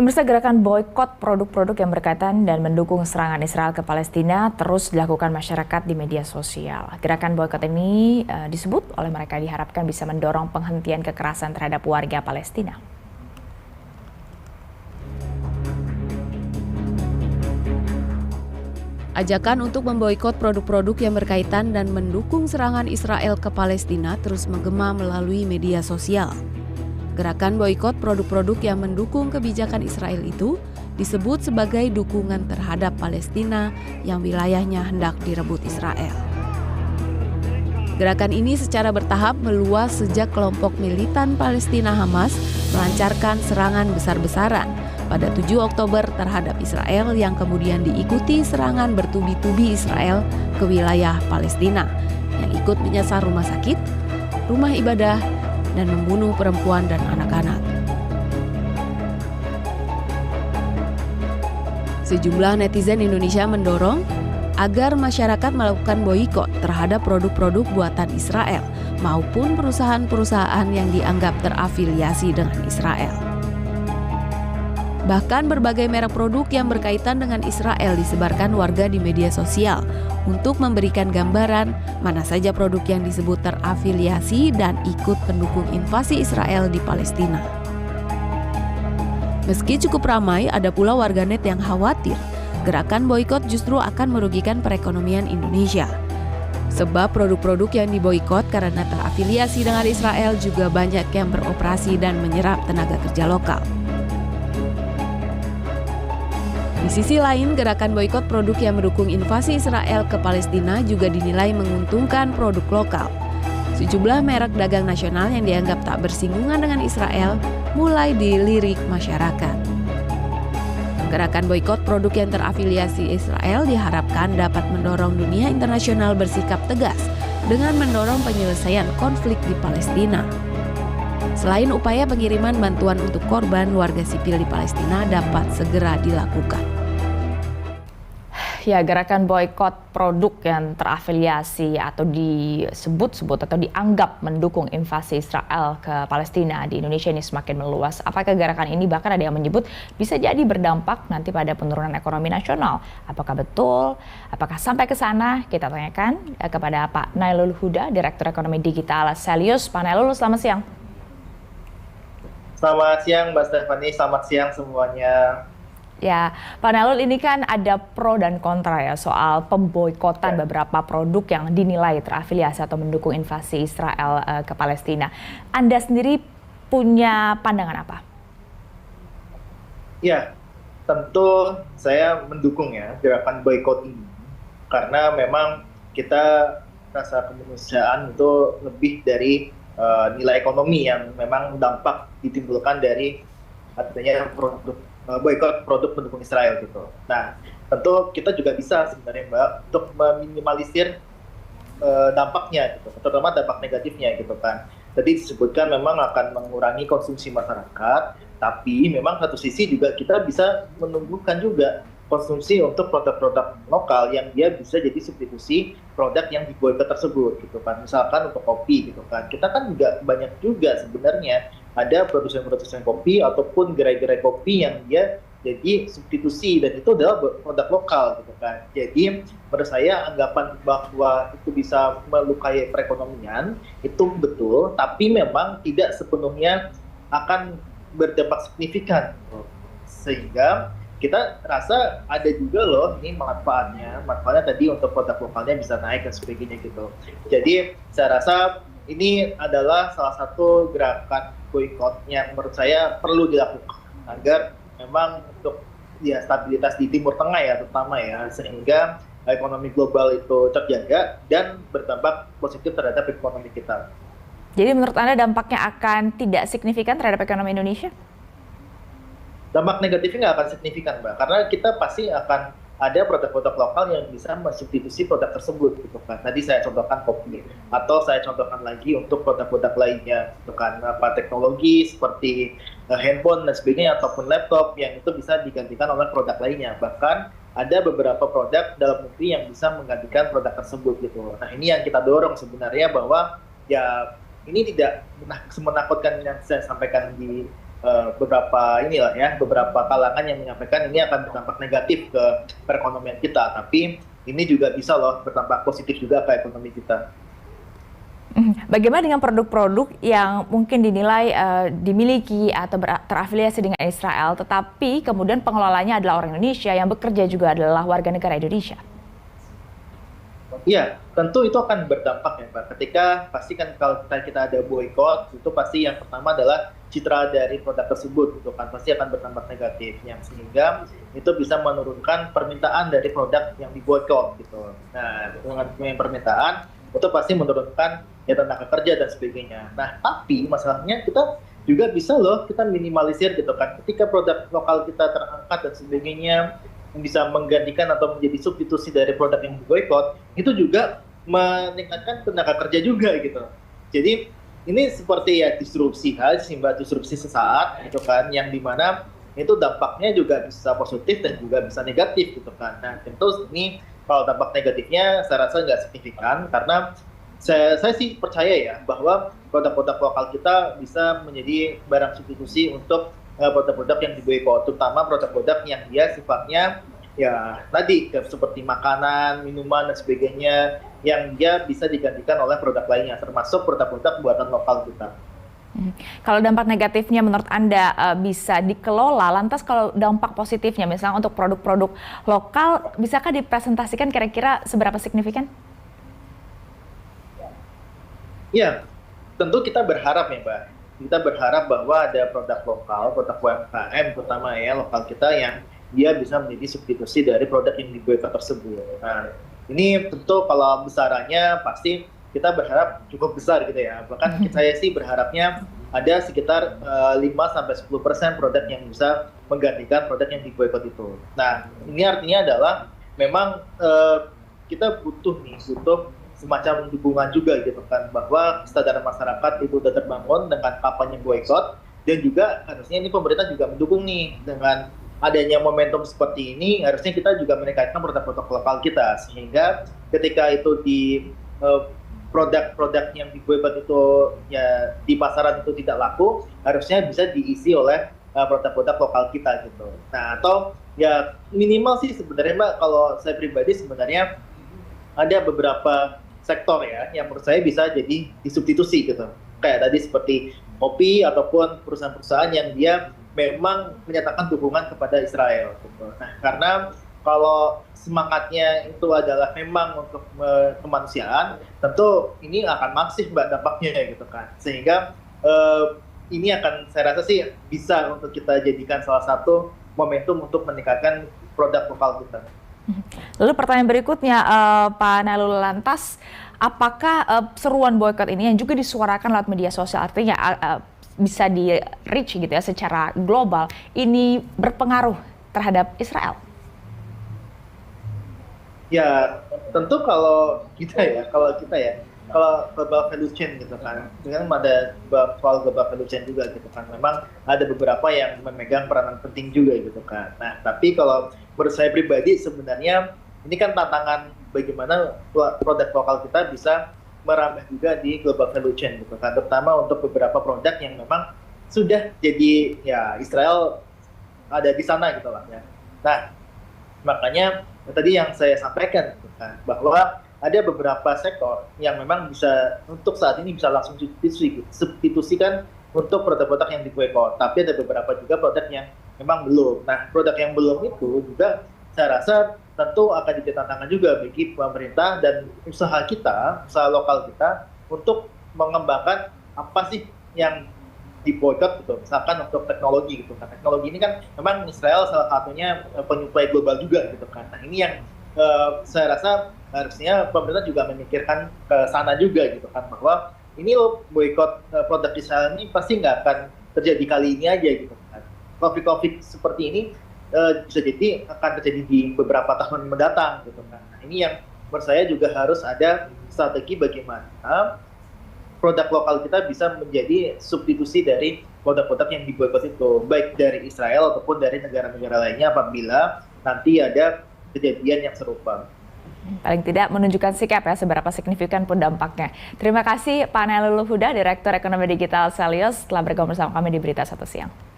Pemirsa, gerakan boykot produk-produk yang berkaitan dan mendukung serangan Israel ke Palestina terus dilakukan masyarakat di media sosial. Gerakan boykot ini disebut oleh mereka diharapkan bisa mendorong penghentian kekerasan terhadap warga Palestina. Ajakan untuk memboikot produk-produk yang berkaitan dan mendukung serangan Israel ke Palestina terus menggema melalui media sosial. Gerakan boikot produk-produk yang mendukung kebijakan Israel itu disebut sebagai dukungan terhadap Palestina yang wilayahnya hendak direbut Israel. Gerakan ini secara bertahap meluas sejak kelompok militan Palestina Hamas melancarkan serangan besar-besaran pada 7 Oktober terhadap Israel yang kemudian diikuti serangan bertubi-tubi Israel ke wilayah Palestina yang ikut menyasar rumah sakit, rumah ibadah, dan membunuh perempuan dan anak-anak. Sejumlah netizen Indonesia mendorong agar masyarakat melakukan boikot terhadap produk-produk buatan Israel maupun perusahaan-perusahaan yang dianggap terafiliasi dengan Israel. Bahkan berbagai merek produk yang berkaitan dengan Israel disebarkan warga di media sosial untuk memberikan gambaran mana saja produk yang disebut terafiliasi dan ikut pendukung invasi Israel di Palestina. Meski cukup ramai, ada pula warganet yang khawatir gerakan boikot justru akan merugikan perekonomian Indonesia. Sebab produk-produk yang diboikot karena terafiliasi dengan Israel juga banyak yang beroperasi dan menyerap tenaga kerja lokal. Di sisi lain, gerakan boikot produk yang mendukung invasi Israel ke Palestina juga dinilai menguntungkan produk lokal. Sejumlah merek dagang nasional yang dianggap tak bersinggungan dengan Israel mulai dilirik masyarakat. Gerakan boikot produk yang terafiliasi Israel diharapkan dapat mendorong dunia internasional bersikap tegas dengan mendorong penyelesaian konflik di Palestina. Selain upaya pengiriman bantuan untuk korban, warga sipil di Palestina dapat segera dilakukan. Ya, gerakan boykot produk yang terafiliasi atau disebut-sebut atau dianggap mendukung invasi Israel ke Palestina di Indonesia ini semakin meluas. Apakah gerakan ini bahkan ada yang menyebut bisa jadi berdampak nanti pada penurunan ekonomi nasional? Apakah betul? Apakah sampai ke sana? Kita tanyakan kepada Pak Nailul Huda, Direktur Ekonomi Digital Selyus. Pak Nailul, selamat siang. Selamat siang Mbak Stephanie, selamat siang semuanya. Ya, Pak Nailul, ini kan ada pro dan kontra ya soal pemboikotan beberapa produk yang dinilai terafiliasi atau mendukung invasi Israel ke Palestina. Anda sendiri punya pandangan apa? Ya, tentu saya mendukung ya gerakan boikot ini. Karena memang kita rasa kemanusiaan itu lebih dari nilai ekonomi yang memang dampak ditimbulkan dari adanya boikot produk pendukung Israel gitu. Nah, tentu kita juga bisa sebenarnya Mbak untuk meminimalisir dampaknya gitu, terutama dampak negatifnya gitu kan. Tadi disebutkan memang akan mengurangi konsumsi masyarakat, tapi memang satu sisi juga kita bisa menumbuhkan juga konsumsi untuk produk-produk lokal yang dia bisa jadi substitusi produk yang diboikot tersebut gitu kan. Misalkan untuk kopi gitu kan, kita kan juga banyak juga sebenarnya ada produsen-produsen kopi ataupun gerai-gerai kopi yang dia jadi substitusi dan itu adalah produk lokal gitu kan. Jadi menurut saya anggapan bahwa itu bisa melukai perekonomian itu betul, tapi memang tidak sepenuhnya akan berdampak signifikan sehingga kita rasa ada juga loh ini manfaatnya tadi untuk produk lokalnya bisa naik dan sebagainya gitu. Jadi saya rasa ini adalah salah satu gerakan boikot yang menurut saya perlu dilakukan agar memang untuk ya stabilitas di Timur Tengah ya terutama ya, sehingga ekonomi global itu terjaga dan berdampak positif terhadap ekonomi kita. Jadi menurut Anda dampaknya akan tidak signifikan terhadap ekonomi Indonesia? Dampak negatifnya nggak akan signifikan Mbak, karena kita pasti akan ada produk-produk lokal yang bisa mensubstitusi produk tersebut gitu kan. Tadi saya contohkan kopi, atau saya contohkan lagi untuk produk-produk lainnya gitu kan, apa teknologi seperti handphone dan sebagainya ataupun laptop yang itu bisa digantikan oleh produk lainnya. Bahkan ada beberapa produk dalam negeri yang bisa menggantikan produk tersebut gitu. Nah, ini yang kita dorong sebenarnya bahwa ya ini tidak semenakutkan yang saya sampaikan di beberapa kalangan yang menyampaikan ini akan berdampak negatif ke perekonomian kita, tapi ini juga bisa loh berdampak positif juga ke ekonomi kita. Bagaimana dengan produk-produk yang mungkin dinilai dimiliki atau terafiliasi dengan Israel, tetapi kemudian pengelolanya adalah orang Indonesia yang bekerja juga adalah warga negara Indonesia? Iya, tentu itu akan berdampak ya Pak. Pasti kan kalau kita ada boykot, itu pasti yang pertama adalah citra dari produk tersebut, itu kan pasti akan berdampak negatif, yang sehingga itu bisa menurunkan permintaan dari produk yang diboykot gitu. Nah, dengan permintaan itu pasti menurunkan ya tenaga kerja dan sebagainya. Nah, tapi masalahnya kita juga bisa loh kita minimalisir gitu kan. Ketika produk lokal kita terangkat dan sebagainya bisa menggantikan atau menjadi substitusi dari produk yang diboykot, itu juga meningkatkan tenaga kerja juga gitu. Jadi ini seperti ya disrupsi sesaat gitu kan, yang dimana itu dampaknya juga bisa positif dan juga bisa negatif gitu kan. Nah tentu ini kalau dampak negatifnya saya rasa nggak signifikan, karena saya sih percaya ya bahwa produk-produk lokal kita bisa menjadi barang substitusi untuk produk-produk yang diboykot, terutama produk-produk yang dia sifatnya ya tadi seperti makanan, minuman dan sebagainya, yang dia bisa digantikan oleh produk lainnya, termasuk produk-produk buatan lokal kita. Kalau dampak negatifnya menurut Anda bisa dikelola, lantas kalau dampak positifnya misalnya untuk produk-produk lokal, bisakah dipresentasikan kira-kira seberapa signifikan? Ya, tentu kita berharap ya Mbak. Kita berharap bahwa ada produk lokal, produk UMKM terutama ya lokal kita, yang dia bisa menjadi substitusi dari produk yang diboykot tersebut. Nah, ini tentu kalau besarannya pasti kita berharap cukup besar gitu ya. Bahkan saya sih berharapnya ada sekitar 5-10% produk yang bisa menggantikan produk yang diboykot itu. Nah, ini artinya adalah memang kita butuh semacam dukungan juga gitu kan, bahwa kesadaran masyarakat itu sudah terbangun dengan kampanye boykot, dan juga harusnya ini pemerintah juga mendukung nih dengan adanya momentum seperti ini. Harusnya kita juga meningkatkan produk-produk lokal kita, sehingga ketika itu di produk-produk yang diboykot itu ya di pasaran itu tidak laku, harusnya bisa diisi oleh produk-produk lokal kita gitu. Nah, atau ya minimal sih sebenarnya Mbak, kalau saya pribadi sebenarnya ada beberapa sektor ya yang menurut saya bisa jadi disubstitusi gitu. Kayak tadi seperti kopi ataupun perusahaan-perusahaan yang dia memang menyatakan dukungan kepada Israel gitu. Nah, karena kalau semangatnya itu adalah memang untuk kemanusiaan, tentu ini akan masif Mbak dampaknya gitu kan. Sehingga ini akan saya rasa sih bisa untuk kita jadikan salah satu momentum untuk meningkatkan produk lokal kita. Lalu pertanyaan berikutnya, Pak Nailul, lantas apakah seruan boykot ini yang juga disuarakan lewat media sosial, artinya bisa di-reach gitu ya secara global, ini berpengaruh terhadap Israel? Ya, tentu kalau global value chain gitu kan, dengan ada soal global value chain juga gitu kan, memang ada beberapa yang memegang peranan penting juga gitu kan. Nah, tapi kalau menurut saya pribadi sebenarnya ini kan tantangan bagaimana produk lokal kita bisa merambah juga di global value chain gitu kan, terutama untuk beberapa produk yang memang sudah jadi ya Israel ada di sana gitu lah ya. Nah, makanya tadi yang saya sampaikan gitu kan, bahwa ada beberapa sektor yang memang bisa untuk saat ini bisa langsung substitusikan untuk produk-produk yang diboykot, tapi ada beberapa juga produk yang memang belum. Nah, produk yang belum itu juga saya rasa tentu akan jadi tantangan juga bagi pemerintah dan usaha lokal kita untuk mengembangkan apa sih yang diboykot gitu, misalkan untuk teknologi gitu kan. Teknologi ini kan memang Israel salah satunya penyuplai global juga gitu kan. Nah, ini yang saya rasa harusnya pemerintah juga memikirkan ke sana juga gitu kan, bahwa ini loh boykot produk Israel ini pasti nggak akan terjadi kali ini aja gitu kan. Konflik-konflik seperti ini bisa jadi akan terjadi di beberapa tahun mendatang gitu kan. Nah, ini yang menurut saya juga harus ada strategi bagaimana produk lokal kita bisa menjadi substitusi dari produk-produk yang diboykot itu, baik dari Israel ataupun dari negara-negara lainnya apabila nanti ada kejadian yang serupa. Paling tidak menunjukkan sikap ya, seberapa signifikan pun dampaknya. Terima kasih Pak Nailul Huda, Direktur Ekonomi Digital Selyos, telah bergabung bersama kami di Berita Satu Siang.